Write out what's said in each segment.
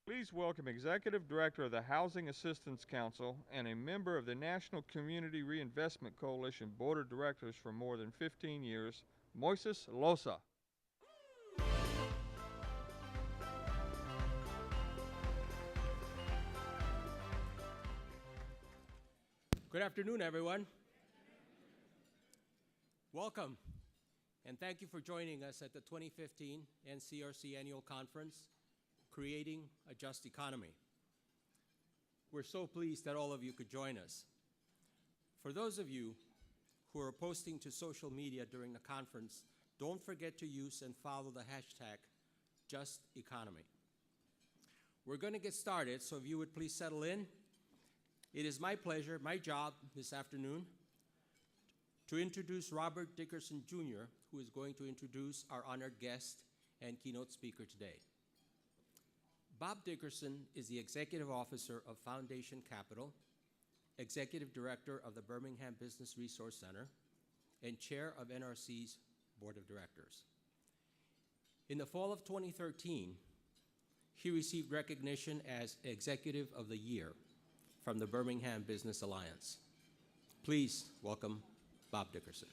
Please welcome Executive Director of the Housing Assistance Council and a member of the National Community Reinvestment Coalition Board of Directors for more than 15 years, Moises Loza. Good afternoon, everyone. Welcome, and thank you for joining us at the 2015 NCRC Annual Conference, Creating a Just Economy. We're so pleased that all of you could join us. For those of you who are posting to social media during the conference, don't forget to use and follow the hashtag #JustEconomy. We're going to get started, so if you would please settle in. It is my pleasure, my job this afternoon, to introduce Robert Dickerson Jr., who is going to introduce our honored guest and keynote speaker today. Bob Dickerson is the Executive Officer of Foundation Capital, Executive Director of the Birmingham Business Resource Center, and Chair of NRC's Board of Directors. In the fall of 2013, he received recognition as Executive of the Year from the Birmingham Business Alliance. Please welcome Bob Dickerson.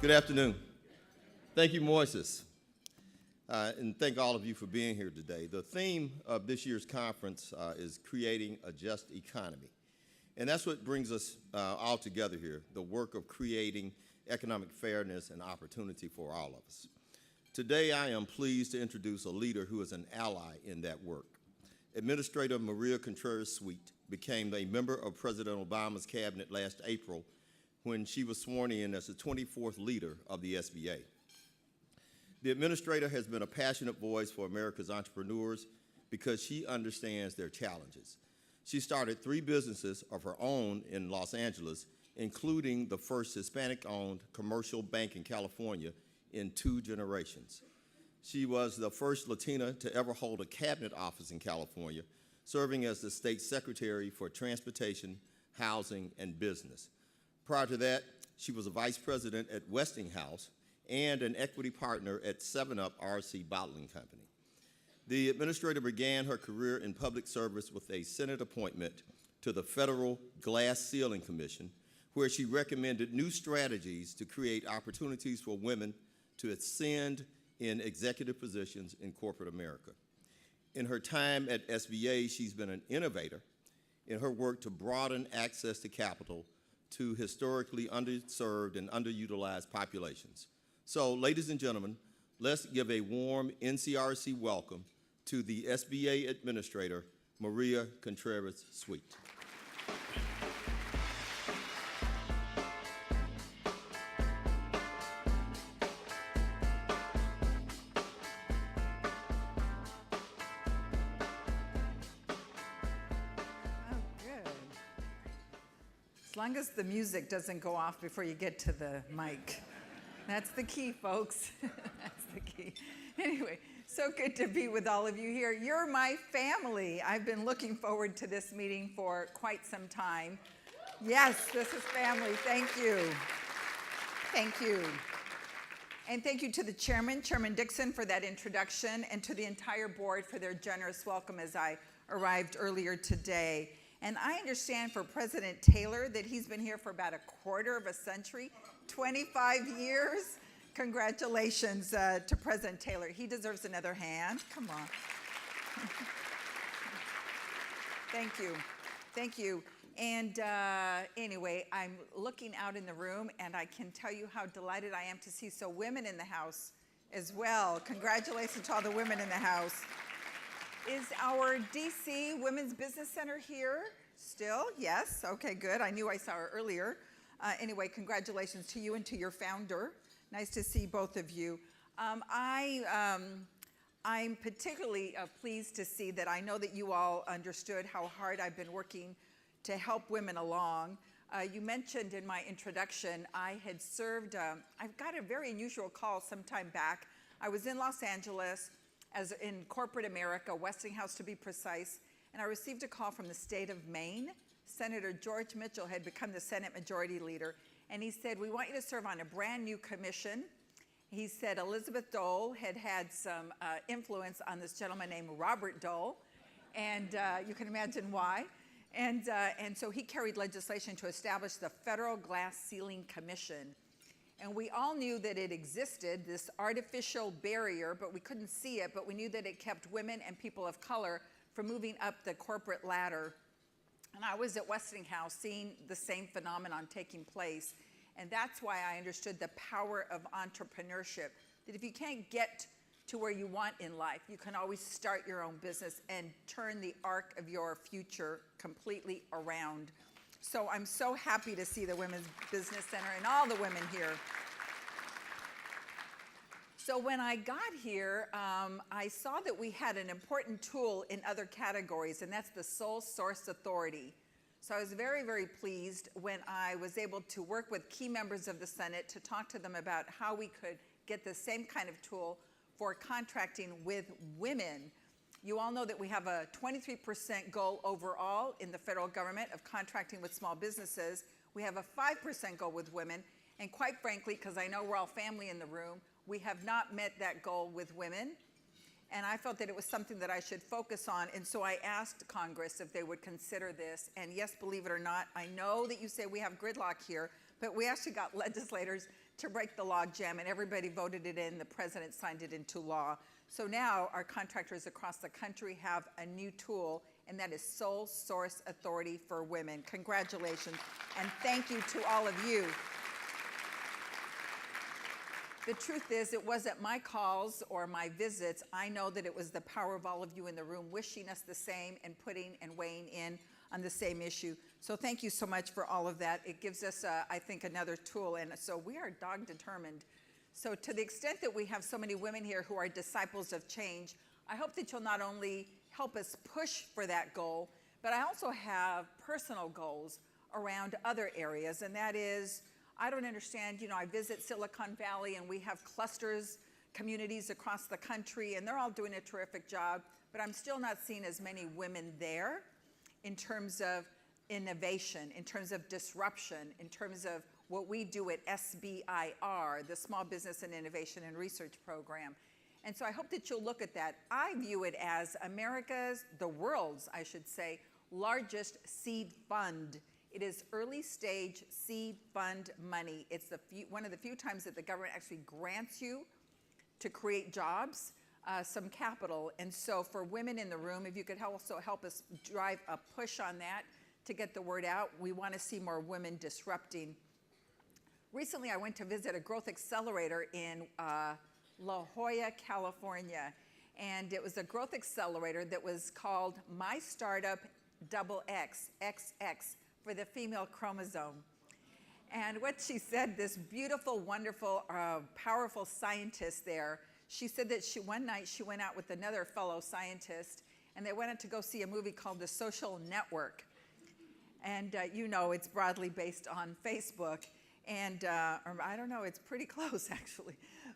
Good afternoon. Thank you, Moises. And thank all of you for being here today. The theme of this year's conference is Creating a Just Economy. And that's what brings us all together here, the work of creating economic fairness and opportunity for all of us. Today, I am pleased to introduce a leader who is an ally in that work. Administrator Maria Contreras-Sweet became a member of President Obama's cabinet last April when she was sworn in as the 24th leader of the SBA. The administrator has been a passionate voice for America's entrepreneurs because she understands their challenges. She started 3 businesses of her own in Los Angeles, including the first Hispanic-owned commercial bank in California in 2 generations. She was the first Latina to ever hold a cabinet office in California, serving as the state secretary for transportation, housing, and business. Prior to that, she was a vice president at Westinghouse and an equity partner at 7-Up RC Bottling Company. The administrator began her career in public service with a Senate appointment to the Federal Glass Ceiling Commission, where she recommended new strategies to create opportunities for women to ascend in executive positions in corporate America. In her time at SBA, she's been an innovator in her work to broaden access to capital to historically underserved and underutilized populations. So, ladies and gentlemen, let's give a warm NCRC welcome to the SBA Administrator, Maria Contreras-Sweet. As long as the music doesn't go off before you get to the mic. That's the key, folks. That's the key. Anyway, so good to be with all of you here. You're my family. I've been looking forward to this meeting for quite some time. Yes, this is family. Thank you. Thank you. And thank you to the chairman, Chairman Dixon, for that introduction, and to the entire board for their generous welcome as I arrived earlier today. And I understand for President Taylor that he's been here for about a quarter of a century, 25 years. Congratulations to President Taylor. He deserves another hand. Come on. Thank you. Thank you. And anyway, I'm looking out in the room, and I can tell you how delighted I am to see so women in the house as well. Congratulations to all the women in the house. Is our DC Women's Business Center here still? Yes. Okay, good. I knew I saw her earlier. Anyway, congratulations to you and to your founder. Nice to see both of you. I'm particularly pleased to see that I know that you all understood how hard I've been working to help women along. You mentioned in my introduction, I had served, I've got a very unusual call some time back. I was in Los Angeles, as in corporate America, Westinghouse to be precise, and I received a call from the state of Maine Senator George Mitchell had become the Senate Majority Leader, and he said, we want you to serve on a brand new commission. He said Elizabeth Dole had had some influence on this gentleman named Robert Dole, and you can imagine why. And so he carried legislation to establish the Federal Glass Ceiling Commission. And we all knew that it existed, this artificial barrier, but we couldn't see it, but we knew that it kept women and people of color from moving up the corporate ladder. And I was at Westinghouse seeing the same phenomenon taking place. And that's why I understood the power of entrepreneurship, that if you can't get to where you want in life, you can always start your own business and turn the arc of your future completely around. So I'm so happy to see the Women's Business Center and all the women here. So when I got here, I saw that we had an important tool in other categories, and that's the sole source authority. So I was very, very pleased when I was able to work with key members of the Senate to talk to them about how we could get the same kind of tool for contracting with women. You all know that we have a 23% goal overall in the federal government of contracting with small businesses. We have a 5% goal with women, and quite frankly, because I know we're all family in the room, we have not met that goal with women. And I felt that it was something that I should focus on, and so I asked Congress if they would consider this. And yes, believe it or not, I know that you say we have gridlock here, but we actually got legislators to break the log jam, and everybody voted it in. The president signed it into law. So now our contractors across the country have a new tool, and that is sole source authority for women. Congratulations, and thank you to all of you. The truth is, it wasn't my calls or my visits. I know that it was the power of all of you in the room wishing us the same and putting and weighing in on the same issue. So thank you so much for all of that. It gives us, I think, another tool, and so we are dog determined. So to the extent that we have so many women here who are disciples of change, I hope that you'll not only help us push for that goal, but I also have personal goals around other areas, and that is, I don't understand, you know, I visit Silicon Valley and we have clusters, communities across the country, and they're all doing a terrific job, but I'm still not seeing as many women there in terms of innovation, in terms of disruption, in terms of what we do at SBIR, the Small Business and Innovation and Research Program. And so I hope that you'll look at that. I view it as America's, the world's, I should say, largest seed fund. It is early stage seed fund money. It's one of the few times that the government actually grants you to create jobs, some capital. And so for women in the room, if you could also help us drive a push on that to get the word out, we want to see more women disrupting. Recently, I went to visit a growth accelerator in La Jolla, California. And it was a growth accelerator that was called My Startup XX, XX, for the female chromosome. And what she said, this beautiful, wonderful, powerful scientist there, she said that one night she went out with another fellow scientist, and they went out to go see a movie called The Social Network. And you know, it's broadly based on Facebook. And or I don't know, it's pretty close actually.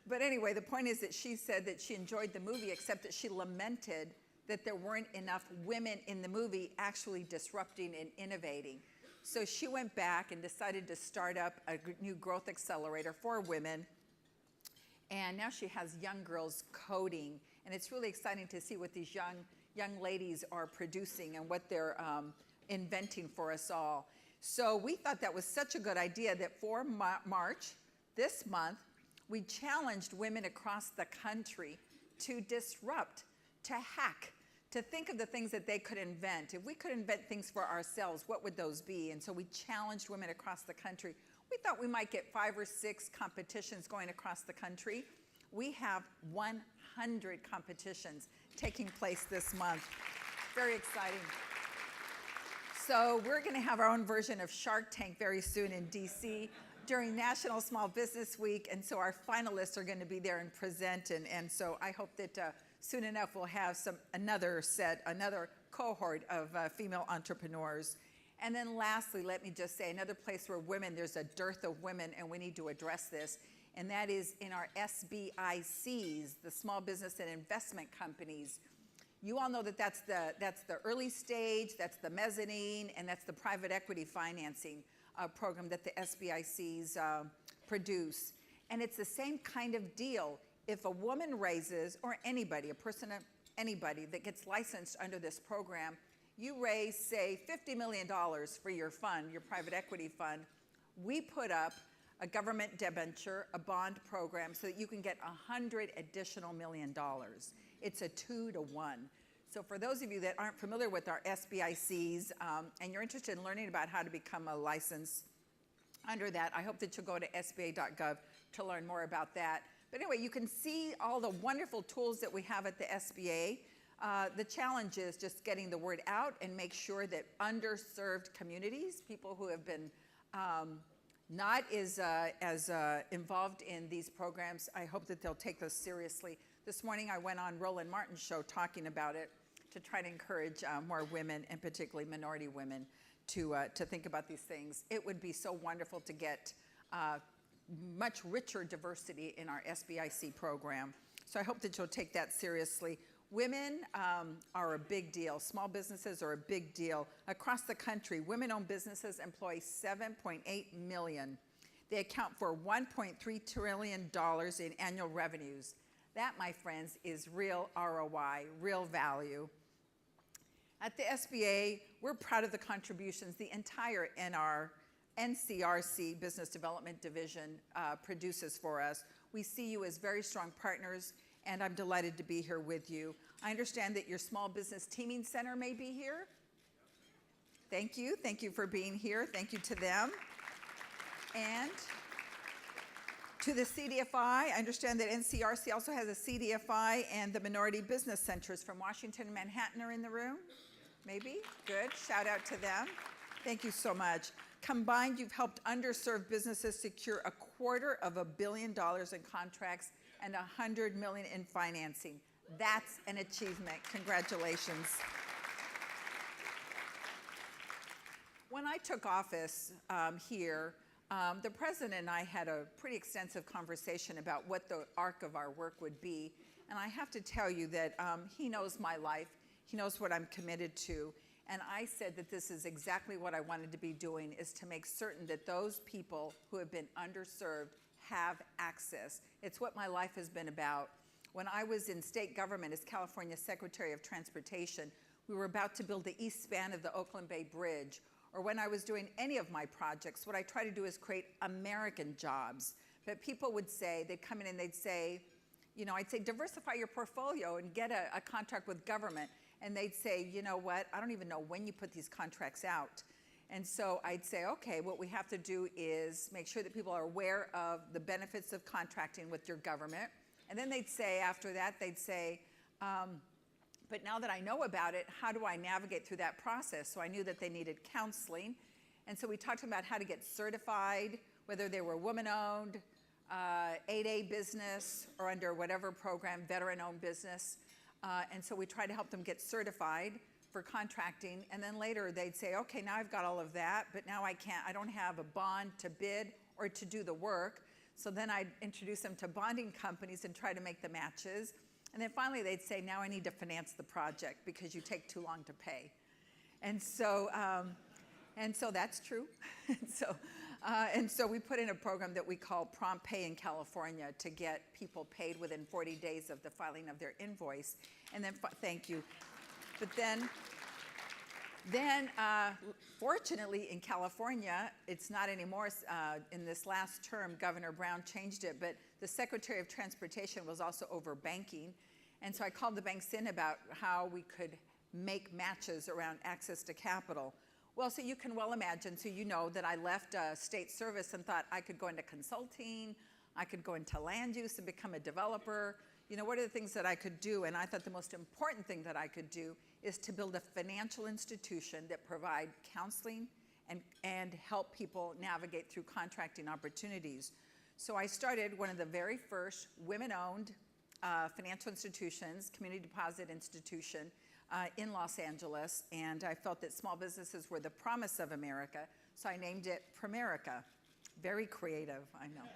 But anyway, the point is that she said that she enjoyed the movie, except that she lamented that there weren't enough women in the movie actually disrupting and innovating. So she went back and decided to start up a new growth accelerator for women. And now she has young girls coding. And it's really exciting to see what these young ladies are producing and what they're inventing for us all. So we thought that was such a good idea that for March, this month, we challenged women across the country to disrupt, to hack, to think of the things that they could invent. If we could invent things for ourselves, what would those be? And so we challenged women across the country. We thought we might get 5 or 6 competitions going across the country. We have 100 competitions taking place this month. Very exciting. So we're going to have our own version of Shark Tank very soon in DC during National Small Business Week, and so our finalists are going to be there and present, and so I hope that soon enough we'll have another cohort of female entrepreneurs. And then lastly, let me just say, another place where there's a dearth of women, and we need to address this, and that is in our SBICs, the Small Business and Investment Companies. You all know that that's the early stage, that's the mezzanine, and that's the private equity financing program that the SBICs produce. And it's the same kind of deal. If a woman raises, or anybody, a person, anybody that gets licensed under this program, you raise, say, $50 million for your fund, your private equity fund, we put up a government debenture, a bond program, so that you can get $100 additional million. It's a 2-to-1. So for those of you that aren't familiar with our SBICs and you're interested in learning about how to become a license under that, I hope that you'll go to sba.gov to learn more about that. But anyway, you can see all the wonderful tools that we have at the SBA. The challenge is just getting the word out and make sure that underserved communities, people who have been not as involved in these programs, I hope that they'll take those seriously. This morning I went on Roland Martin's show talking about it to try to encourage more women, and particularly minority women, to think about these things. It would be so wonderful to get much richer diversity in our SBIC program. So I hope that you'll take that seriously. Women are a big deal. Small businesses are a big deal. Across the country, women-owned businesses employ 7.8 million. They account for $1.3 trillion in annual revenues. That, my friends, is real ROI, real value. At the SBA, we're proud of the contributions the entire NCRC Business Development Division produces for us. We see you as very strong partners, and I'm delighted to be here with you. I understand that your Small Business Teaming Center may be here. Thank you. Thank you for being here. Thank you to them. And to the CDFI, I understand that NCRC also has a CDFI, and the Minority Business Centers from Washington and Manhattan are in the room. Maybe? Good. Shout out to them. Thank you so much. Combined, you've helped underserved businesses secure $250 million in contracts and $100 million in financing. That's an achievement. Congratulations. When I took office here, the president and I had a pretty extensive conversation about what the arc of our work would be. And I have to tell you that he knows my life. He knows what I'm committed to. And I said that this is exactly what I wanted to be doing, is to make certain that those people who have been underserved have access. It's what my life has been about. When I was in state government as California Secretary of Transportation, we were about to build the east span of the Oakland Bay Bridge. Or when I was doing any of my projects, what I try to do is create American jobs. But people would say, they'd come in and they'd say, you know, I'd say, diversify your portfolio and get a contract with government. And they'd say, you know what, I don't even know when you put these contracts out. And so I'd say, okay, what we have to do is make sure that people are aware of the benefits of contracting with your government. And then they'd say, after that, they'd say, but now that I know about it, how do I navigate through that process? So I knew that they needed counseling. And so we talked about how to get certified, whether they were woman-owned, 8A business, or under whatever program, veteran-owned business. And so we tried to help them get certified for contracting. And then later they'd say, okay, now I've got all of that, but now I don't have a bond to bid or to do the work. So then I'd introduce them to bonding companies and try to make the matches. And then finally they'd say, now I need to finance the project because you take too long to pay. And so that's true. And so we put in a program that we call Prompt Pay in California to get people paid within 40 days of the filing of their invoice. And then, thank you. But then fortunately in California, it's not anymore. In this last term, Governor Brown changed it, but the Secretary of Transportation was also over banking. And so I called the banks in about how we could make matches around access to capital. Well, so you can well imagine, so you know that I left state service and thought I could go into consulting, I could go into land use and become a developer. You know, what are the things that I could do? And I thought the most important thing that I could do is to build a financial institution that provide counseling and help people navigate through contracting opportunities. So I started one of the very first women-owned financial institutions, community deposit institution, in Los Angeles, and I felt that small businesses were the promise of America, so I named it Primerica. Very creative, I know.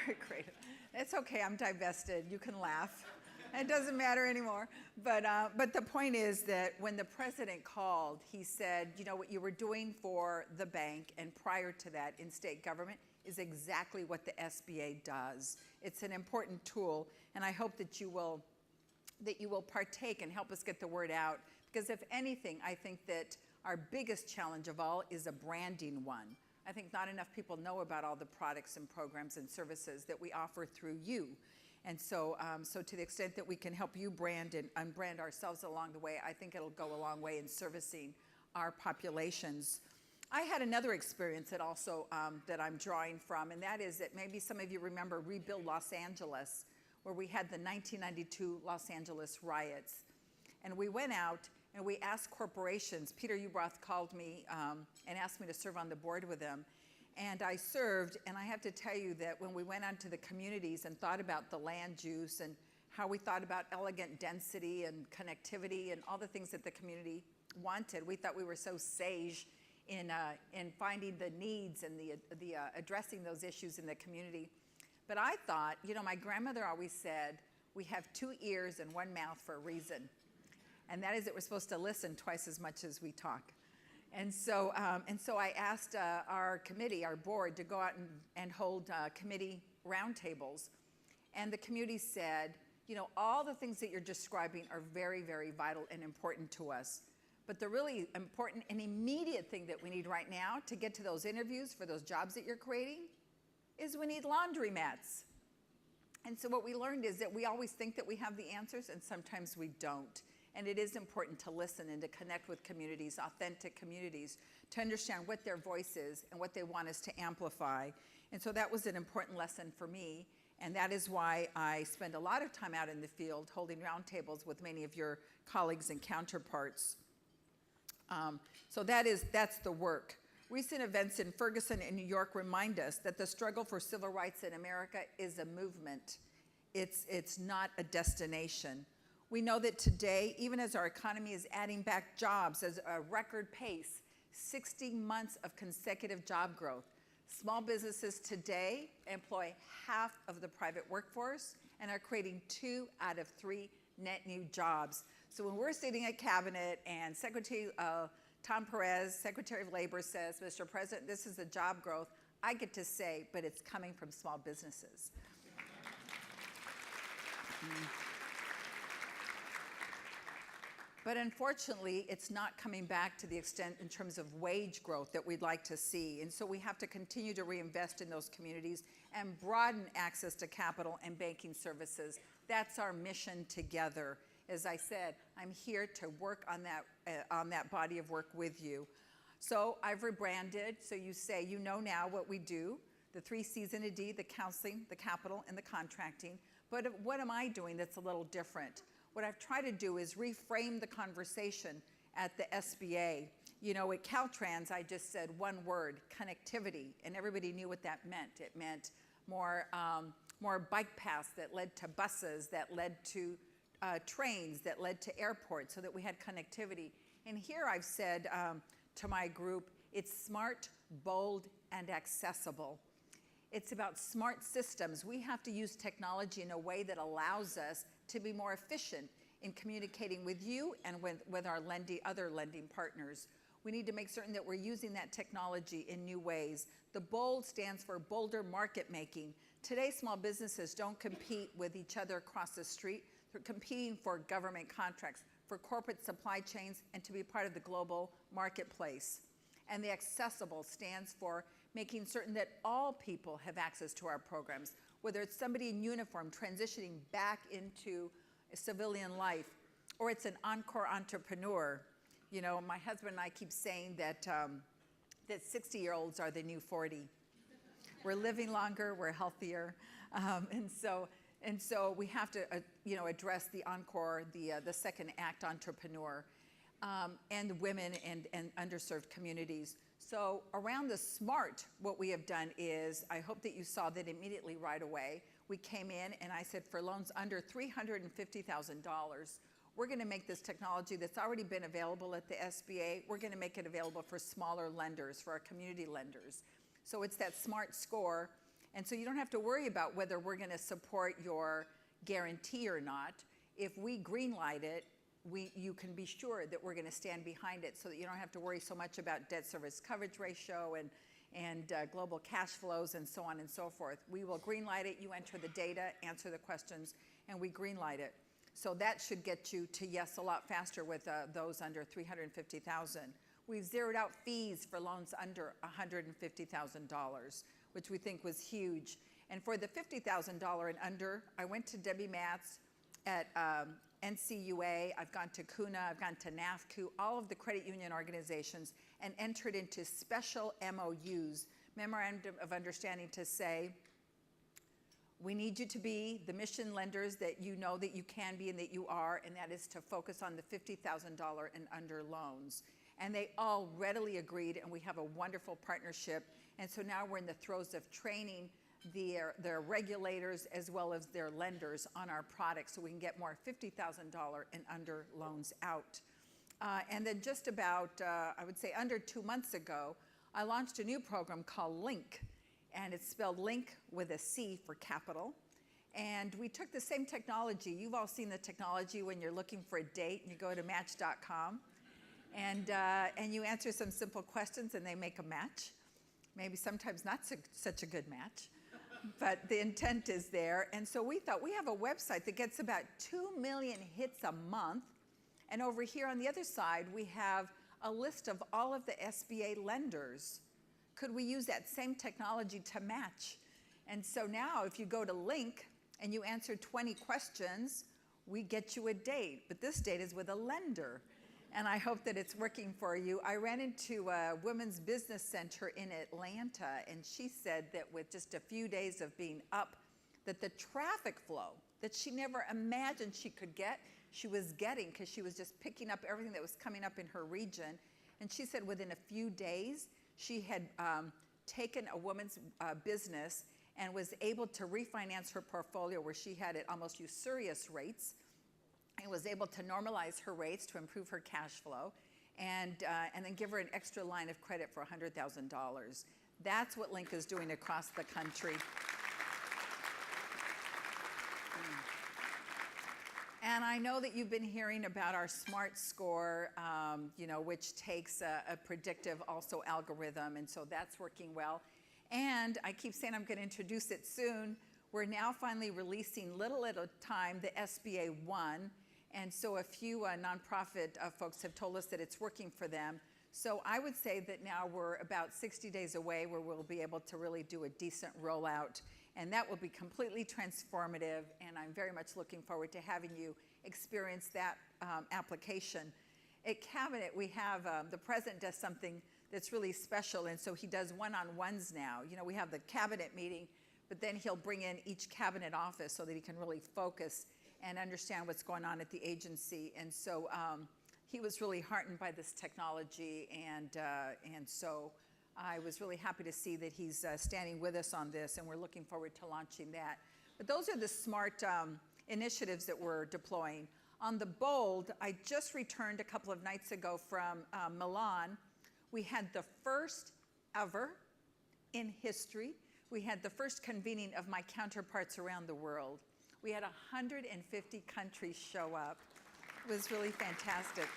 Very creative. It's okay, I'm divested, you can laugh. It doesn't matter anymore. But the point is that when the president called, he said, you know, what you were doing for the bank and prior to that in state government is exactly what the SBA does. It's an important tool, and I hope that you will partake and help us get the word out. Because if anything, I think that our biggest challenge of all is a branding one. I think not enough people know about all the products and programs and services that we offer through you. And so, so to the extent that we can help you brand and unbrand ourselves along the way, I think it'll go a long way in servicing our populations. I had another experience that also that I'm drawing from, and that is that maybe some of you remember Rebuild Los Angeles, where we had the 1992 Los Angeles riots. And we went out and we asked corporations. Peter Ubroth called me and asked me to serve on the board with him. And I served, and I have to tell you that when we went out to the communities and thought about the land use and how we thought about elegant density and connectivity and all the things that the community wanted, we thought we were so sage in finding the needs and the addressing those issues in the community. But I thought, you know, my grandmother always said, we have 2 ears and 1 mouth for a reason. And that is that we're supposed to listen twice as much as we talk. And so I asked our committee, our board, to go out and hold committee roundtables. And the community said, you know, all the things that you're describing are very, very vital and important to us. But the really important and immediate thing that we need right now to get to those interviews for those jobs that you're creating is we need laundromats. And so what we learned is that we always think that we have the answers, and sometimes we don't. And it is important to listen and to connect with communities, authentic communities, to understand what their voice is and what they want us to amplify. And so that was an important lesson for me. And that is why I spend a lot of time out in the field holding roundtables with many of your colleagues and counterparts. So that's the work. Recent events in Ferguson and New York remind us that the struggle for civil rights in America is a movement. It's not a destination. We know that today, even as our economy is adding back jobs at a record pace, 60 months of consecutive job growth, small businesses today employ half of the private workforce and are creating 2 out of 3 net new jobs. So when we're sitting at Cabinet and Secretary Tom Perez, Secretary of Labor, says, Mr. President, this is the job growth, I get to say, but it's coming from small businesses. But unfortunately, it's not coming back to the extent in terms of wage growth that we'd like to see. And so we have to continue to reinvest in those communities and broaden access to capital and banking services. That's our mission together. As I said, I'm here to work on that body of work with you. So I've rebranded, so you say, you know now what we do, the 3 C's in a D, the counseling, the capital, and the contracting. But what am I doing that's a little different? What I've tried to do is reframe the conversation at the SBA. You know, at Caltrans, I just said one word, connectivity, and everybody knew what that meant. It meant more bike paths that led to buses, that led to trains, that led to airports, so that we had connectivity. And here I've said to my group, it's smart, bold, and accessible. It's about smart systems. We have to use technology in a way that allows us to be more efficient in communicating with you and with our other lending partners. We need to make certain that we're using that technology in new ways. The BOLD stands for bolder market making. Today, small businesses don't compete with each other across the street. They're competing for government contracts, for corporate supply chains, and to be part of the global marketplace. And the accessible stands for making certain that all people have access to our programs, whether it's somebody in uniform transitioning back into civilian life, or it's an encore entrepreneur. You know, my husband and I keep saying that 60-year-olds are the new 40. We're living longer, we're healthier, and so we have to, address the encore, the second act entrepreneur, and women and underserved communities. So around the SMART, what we have done is, I hope that you saw that immediately right away, we came in and I said for loans under $350,000, we're going to make this technology that's already been available at the SBA, we're going to make it available for smaller lenders, for our community lenders. So it's that SMART score. And so you don't have to worry about whether we're going to support your guarantee or not. if we greenlight it, you can be sure that we're going to stand behind it so that you don't have to worry so much about debt service coverage ratio and global cash flows and so on and so forth. We will greenlight it. You enter the data, answer the questions, and we greenlight it. So that should get you to yes a lot faster with those under $350,000. We've zeroed out fees for loans under $150,000, which we think was huge. And for the $50,000 and under, I went to Debbie Matz at NCUA, I've gone to CUNA, I've gone to NAFCU, all of the credit union organizations, and entered into special MOUs, Memorandum of Understanding, to say, we need you to be the mission lenders that you know that you can be and that you are, and that is to focus on the $50,000 and under loans. And they all readily agreed, and we have a wonderful partnership. And so now we're in the throes of training their regulators as well as their lenders on our products so we can get more $50,000 and under loans out. And then just about, I would say under 2 months ago, I launched a new program called LINK, and it's spelled LINK with a C for capital. And we took the same technology. You've all seen the technology when you're looking for a date and you go to Match.com and you answer some simple questions and they make a match. Maybe sometimes not such a good match, but the intent is there. And so we thought, we have a website that gets about 2 million hits a month. And over here on the other side, we have a list of all of the SBA lenders. Could we use that same technology to match? And so now if you go to Link and you answer 20 questions, we get you a date. But this date is with a lender. And I hope that it's working for you. I ran into a women's business center in Atlanta, and she said that with just a few days of being up, that the traffic flow that she never imagined she could get, she was getting because she was just picking up everything that was coming up in her region. And she said within a few days, she had taken a woman's business and was able to refinance her portfolio where she had at almost usurious rates, and was able to normalize her rates to improve her cash flow, and then give her an extra line of credit for $100,000. That's what Link is doing across the country. And I know that you've been hearing about our SMART score, which takes a predictive also algorithm, and so that's working well. And I keep saying I'm going to introduce it soon. We're now finally releasing little at a time the SBA 1. And so a few nonprofit folks have told us that it's working for them. So I would say that now we're about 60 days away where we'll be able to really do a decent rollout. And that will be completely transformative. And I'm very much looking forward to having you experience that application. At Cabinet, we have, the president does something that's really special. And so he does one-on-ones now. You know, we have the cabinet meeting, but then he'll bring in each cabinet office so that he can really focus and understand what's going on at the agency. And so he was really heartened by this technology, and so I was really happy to see that he's standing with us on this, and we're looking forward to launching that. But those are the SMART initiatives that we're deploying. On the BOLD, I just returned a couple of nights ago from Milan. We had the first ever in history, we had the first convening of my counterparts around the world. We had 150 countries show up. It was really fantastic.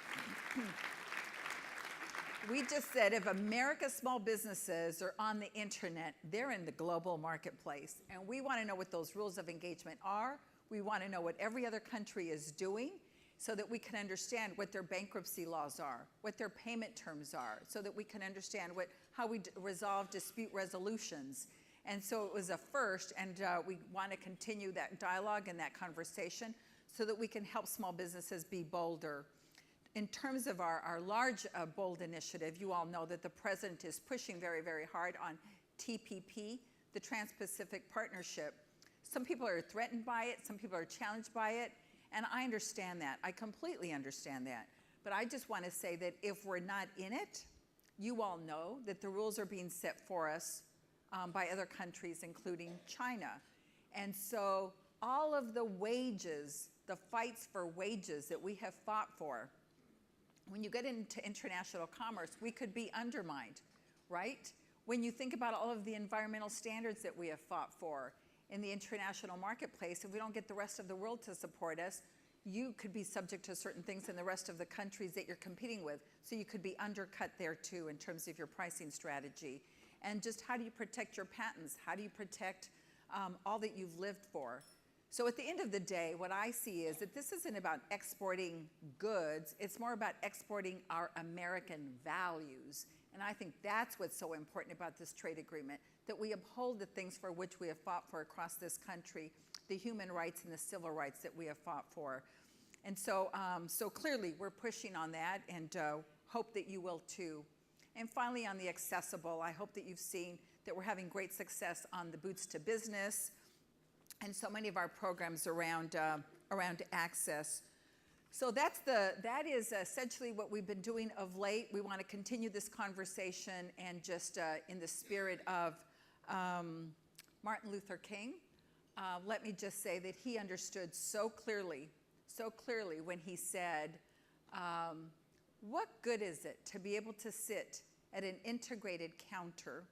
We just said if America's small businesses are on the internet, they're in the global marketplace. And we want to know what those rules of engagement are. We want to know what every other country is doing so that we can understand what their bankruptcy laws are, what their payment terms are, so that we can understand how we resolve dispute resolutions. And so it was a first, and we want to continue that dialogue and that conversation so that we can help small businesses be bolder. In terms of our large BOLD initiative, you all know that the president is pushing very, very hard on TPP, the Trans-Pacific Partnership. Some people are threatened by it, some people are challenged by it, and I understand that. I completely understand that. But I just want to say that if we're not in it, you all know that the rules are being set for us by other countries, including China. And so all of the wages, the fights for wages that we have fought for, when you get into international commerce, we could be undermined, right? When you think about all of the environmental standards that we have fought for in the international marketplace, if we don't get the rest of the world to support us, you could be subject to certain things in the rest of the countries that you're competing with. So you could be undercut there too in terms of your pricing strategy. And just how do you protect your patents? How do you protect all that you've lived for? So at the end of the day, what I see is that this isn't about exporting goods, it's more about exporting our American values. And I think that's what's so important about this trade agreement, that we uphold the things for which we have fought for across this country, the human rights and the civil rights that we have fought for. And so, so clearly we're pushing on that, and hope that you will too. And finally, on the accessible, I hope that you've seen that we're having great success on the Boots to Business and so many of our programs around access. So that is essentially what we've been doing of late. We want to continue this conversation, and just in the spirit of Martin Luther King, let me just say that he understood so clearly when he said, what good is it to be able to sit at an integrated counter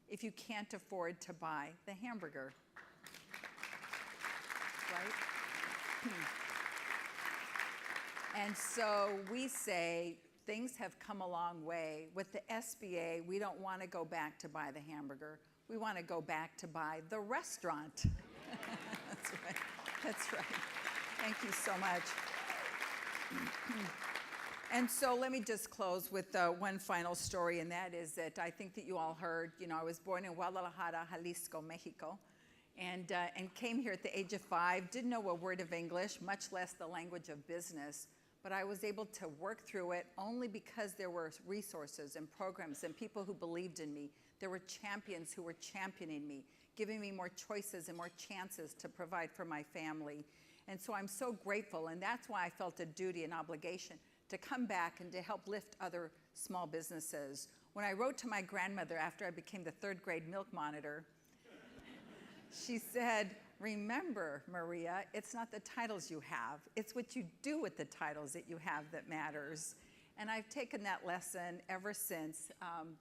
if you can't afford to buy the hamburger? Right? And so we say things have come a long way. With the SBA, we don't want to go back to buy the hamburger. We want to go back to buy the restaurant. That's right. That's right. Thank you so much. And so let me just close with one final story, and that is that I think that you all heard, I was born in Guadalajara, Jalisco, Mexico, and came here at the age of 5, didn't know a word of English, much less the language of business, but I was able to work through it only because there were resources and programs and people who believed in me. There were champions who were championing me, giving me more choices and more chances to provide for my family. And so I'm so grateful, and that's why I felt a duty and obligation to come back and to help lift other small businesses. When I wrote to my grandmother after I became the 3rd grade milk monitor, she said, remember, Maria, it's not the titles you have, it's what you do with the titles that you have that matters. And I've taken that lesson ever since,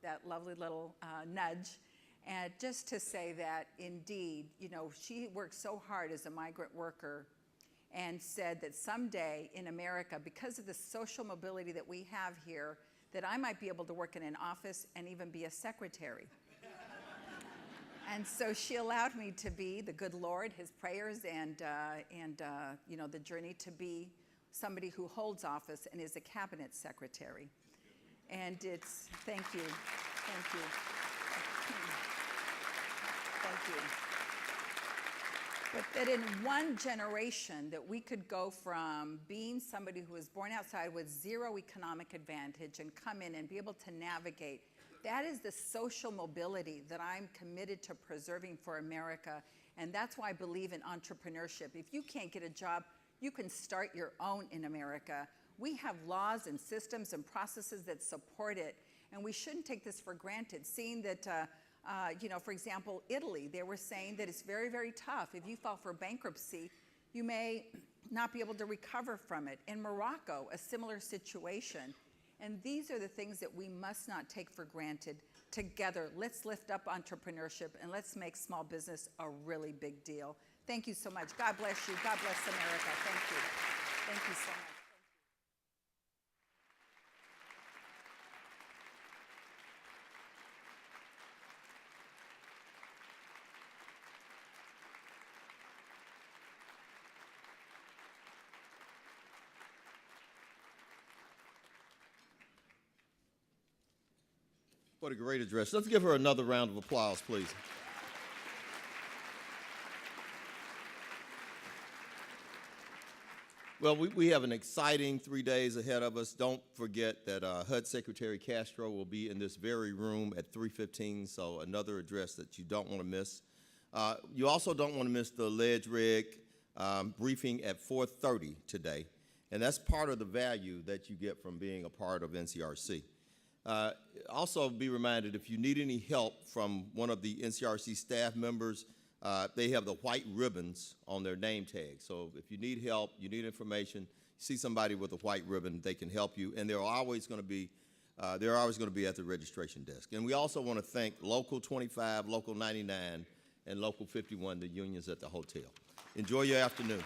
that lovely little nudge, and just to say that indeed, she worked so hard as a migrant worker, and said that someday in America, because of the social mobility that we have here, that I might be able to work in an office and even be a secretary. And so she allowed me to be, the good Lord, his prayers, and the journey to be somebody who holds office and is a cabinet secretary. And it's, thank you. Thank you. Thank you. But that in one generation that we could go from being somebody who was born outside with zero economic advantage and come in and be able to navigate. That is the social mobility that I'm committed to preserving for America. And that's why I believe in entrepreneurship. If you can't get a job, you can start your own in America. We have laws and systems and processes that support it. And we shouldn't take this for granted. Seeing that, for example, Italy, they were saying that it's very, very tough. If you file for bankruptcy, you may not be able to recover from it. In Morocco, a similar situation. And these are the things that we must not take for granted. Together, let's lift up entrepreneurship and let's make small business a really big deal. Thank you so much. God bless you. God bless America. Thank you. Thank you so much. What a great address. Let's give her another round of applause, please. Well, we have an exciting 3 days ahead of us. Don't forget that HUD Secretary Castro will be in this very room at 3:15, so another address that you don't want to miss. You also don't want to miss the Ledge Rig briefing at 4:30 today, and that's part of the value that you get from being a part of NCRC. Also be reminded, if you need any help from one of the NCRC staff members, they have the white ribbons on their name tag. So if you need help, you need information, see somebody with a white ribbon, they can help you. And they're always going to be at the registration desk. And we also want to thank Local 25, Local 99, and Local 51, the unions at the hotel. Enjoy your afternoon.